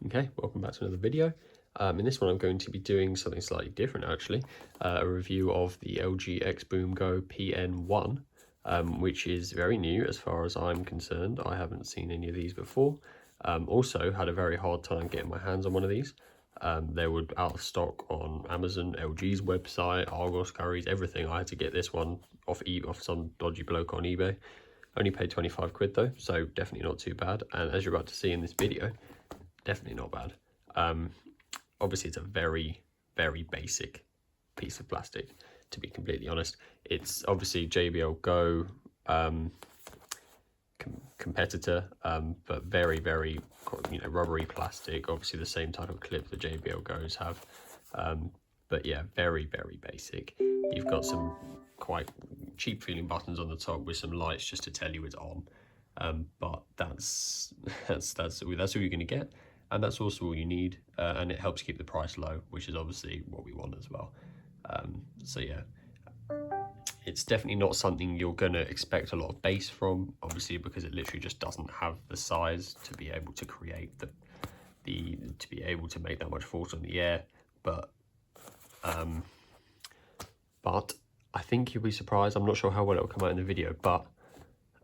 Okay, welcome back to another video. In this one I'm going to be doing something slightly different actually, a review of the LG Xboom Go PN1, which is very new as far as I'm concerned. I haven't seen any of these before. Also had a very hard time getting my hands on one of these. They were out of stock on Amazon, LG's website, Argos, Currys, everything. I had to get this one off some dodgy bloke on eBay. Only paid 25 quid though, so definitely not too bad. And as you're about to see in this video, definitely not bad. Obviously it's a very basic piece of plastic, to be completely honest. It's obviously JBL Go competitor, but very rubbery plastic, obviously the same type of clip the JBL Go's have, but yeah, very basic. You've got some quite cheap feeling buttons on the top with some lights just to tell you it's on, but that's all you're going to get, and that's also all you need, and it helps keep the price low, which is obviously what we want as well. So yeah, it's definitely not something you're going to expect a lot of bass from, obviously, because it literally just doesn't have the size to be able to create to be able to make that much force on the air. But I think you'll be surprised. I'm not sure how well it'll come out in the video, but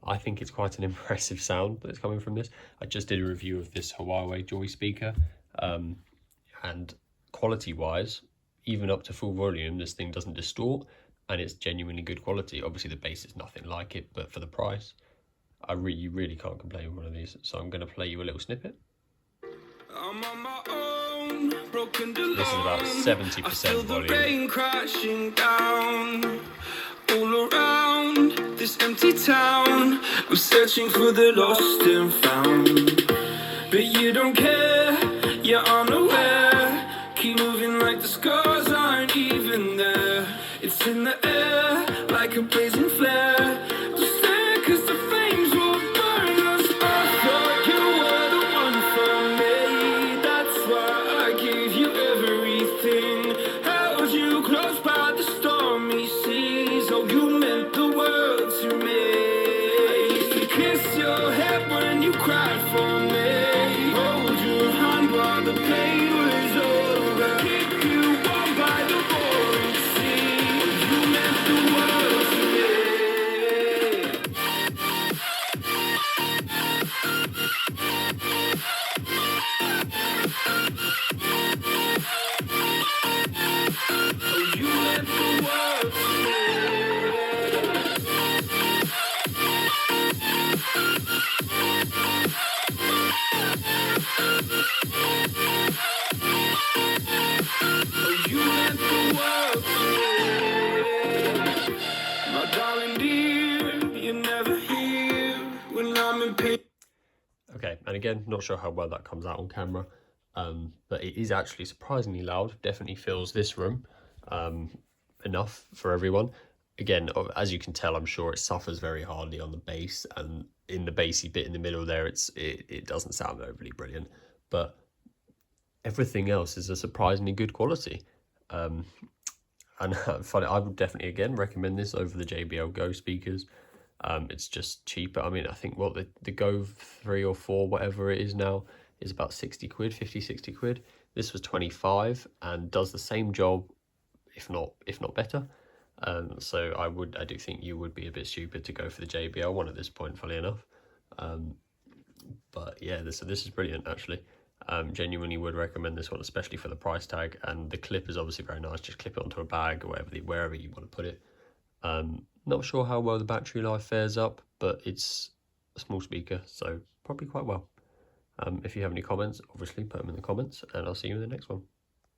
I think it's quite an impressive sound that's coming from this. I just did a review of this Huawei Joy speaker, and quality-wise, even up to full volume, this thing doesn't distort, and it's genuinely good quality. Obviously, the bass is nothing like it, but for the price, you really can't complain with one of these. So I'm going to play you a little snippet. I'm on my own, broken This is about 70% volume. Rain crashing down all around this empty town. I'm searching for the lost and found, but you don't care, you're unaware. Keep moving like the scars aren't even there. It's in the air like a blazing flare. Just stare, 'cause the flames will burn us. I thought you were the one for me. That's why I gave you everything. Held you close by the stormy seas. Oh, you meant the world to me. I used to kiss your head when you cried for me. Hold your hand while the pain was over. Keep you warm by the roaring sea. You meant the world to me. Oh, you meant the world to me. Oh, you meant the world to me. My darling dear, you're never here when I'm in pain. Okay, and again, not sure how well that comes out on camera, but it is actually surprisingly loud. Definitely fills this room enough for everyone. Again, as you can tell, I'm sure it suffers very hardly on the bass, and in the bassy bit in the middle there, it doesn't sound overly brilliant, but everything else is a surprisingly good quality. And funny, I would definitely again recommend this over the JBL Go speakers. It's just cheaper. I mean, I think what the Go 3 or 4, whatever it is now, is about 60 quid, 50, 60 quid. This was 25 and does the same job, if not better. So I do think you would be a bit stupid to go for the JBL one at this point, funny enough. But yeah, this is brilliant actually. Genuinely would recommend this one, especially for the price tag, and the clip is obviously very nice. Just clip it onto a bag or wherever you want to put it. Not sure how well the battery life fares up, but it's a small speaker, so probably quite well. If you have any comments, obviously put them in the comments, and I'll see you in the next one.